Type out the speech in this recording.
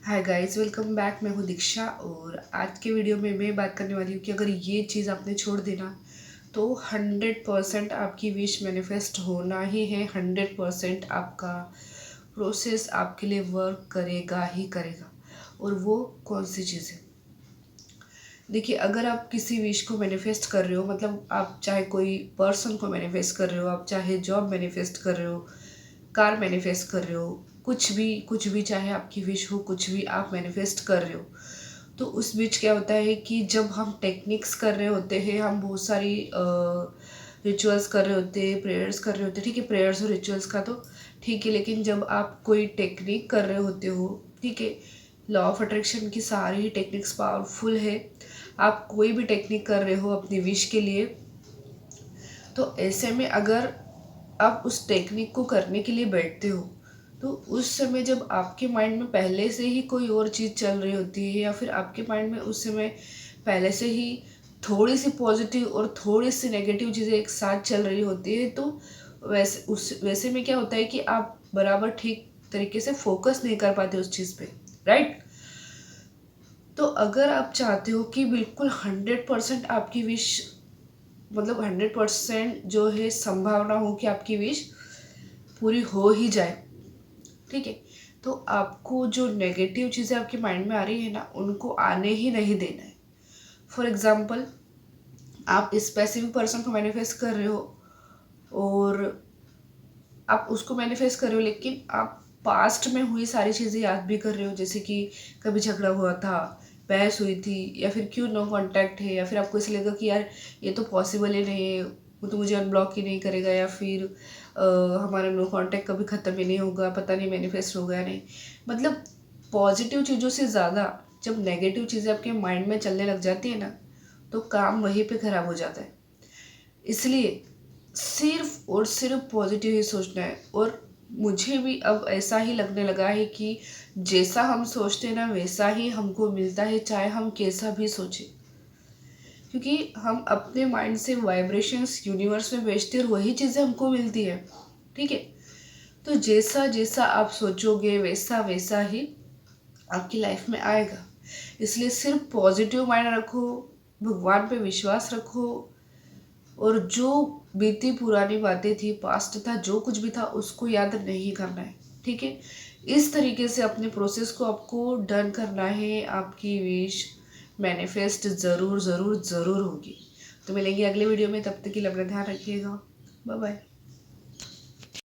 Hi guys, welcome back. मैं हूँ दीक्षा और आज के वीडियो में मैं बात करने वाली हूँ कि अगर ये चीज़ आपने छोड़ दी ना तो 100% आपकी विश मैनिफेस्ट होना ही है। 100% आपका प्रोसेस आपके लिए वर्क करेगा ही करेगा। और वो कौन सी चीज़ है? देखिए, अगर आप किसी विश को मैनिफेस्ट कर रहे हो, मतलब आप चाहे कोई पर्सन को मैनिफेस्ट कर रहे हो, आप चाहे जॉब मैनिफेस्ट कर रहे हो, कार मैनिफेस्ट कर रहे हो, कुछ भी चाहे आपकी विश हो, कुछ भी आप मैनिफेस्ट कर रहे हो, तो उस बीच क्या होता है कि जब हम टेक्निक्स कर रहे होते हैं, हम बहुत सारी रिचुअल्स कर रहे होते हैं, प्रेयर्स कर रहे होते हैं। ठीक है, प्रेयर्स और रिचुअल्स का तो ठीक है, लेकिन जब आप कोई टेक्निक कर रहे होते हो, ठीक है, लॉ ऑफ अट्रैक्शन की सारी ही टेक्निक्स पावरफुल है। आप कोई भी टेक्निक कर रहे हो अपनी विश के लिए, तो ऐसे में अगर आप उस टेक्निक को करने के लिए बैठते हो, तो उस समय जब आपके माइंड में पहले से ही कोई और चीज़ चल रही होती है, या फिर आपके माइंड में उस समय पहले से ही थोड़ी सी पॉजिटिव और थोड़ी सी नेगेटिव चीज़ें एक साथ चल रही होती है, तो वैसे में क्या होता है कि आप बराबर ठीक तरीके से फोकस नहीं कर पाते उस चीज़ पे, राइट। तो अगर आप चाहते हो कि बिल्कुल 100% आपकी विश, मतलब 100% जो है संभावना हो कि आपकी विश पूरी हो ही जाए, ठीक है, तो आपको जो नेगेटिव चीज़ें आपके माइंड में आ रही है ना, उनको आने ही नहीं देना है। फॉर एग्जाम्पल, आप स्पेसिफिक पर्सन को मैनिफेस्ट कर रहे हो और आप उसको मैनिफेस्ट कर रहे हो, लेकिन आप पास्ट में हुई सारी चीज़ें याद भी कर रहे हो, जैसे कि कभी झगड़ा हुआ था, बहस हुई थी, या फिर क्यों नो कांटेक्ट है, या फिर आपको ऐसे लगा कि यार ये तो पॉसिबल ही नहीं है, वो तो मुझे अनब्लॉक ही नहीं करेगा, या फिर हमारा नो कांटेक्ट कभी ख़त्म ही नहीं होगा, पता नहीं मैनिफेस्ट होगा या नहीं। मतलब पॉजिटिव चीज़ों से ज़्यादा जब नेगेटिव चीज़ें आपके माइंड में चलने लग जाती है ना, तो काम वहीं पे ख़राब हो जाता है। इसलिए सिर्फ और सिर्फ पॉजिटिव ही सोचना है। और मुझे भी अब ऐसा ही लगने लगा है कि जैसा हम सोचते हैं ना, वैसा ही हमको मिलता है, चाहे हम कैसा भी सोचें। क्योंकि हम अपने माइंड से वाइब्रेशंस यूनिवर्स में भेजते हैं और वही चीज़ें हमको मिलती है, ठीक है। तो जैसा जैसा आप सोचोगे वैसा वैसा ही आपकी लाइफ में आएगा। इसलिए सिर्फ पॉजिटिव माइंड रखो, भगवान पे विश्वास रखो, और जो बीती पुरानी बातें थी, पास्ट था, जो कुछ भी था, उसको याद नहीं करना है, ठीक है। इस तरीके से अपने प्रोसेस को आपको डन करना है। आपकी विश मैनिफेस्ट ज़रूर ज़रूर ज़रूर होगी। तो मिलेंगे अगले वीडियो में, तब तक के लिए अपना ध्यान रखिएगा। Bye bye.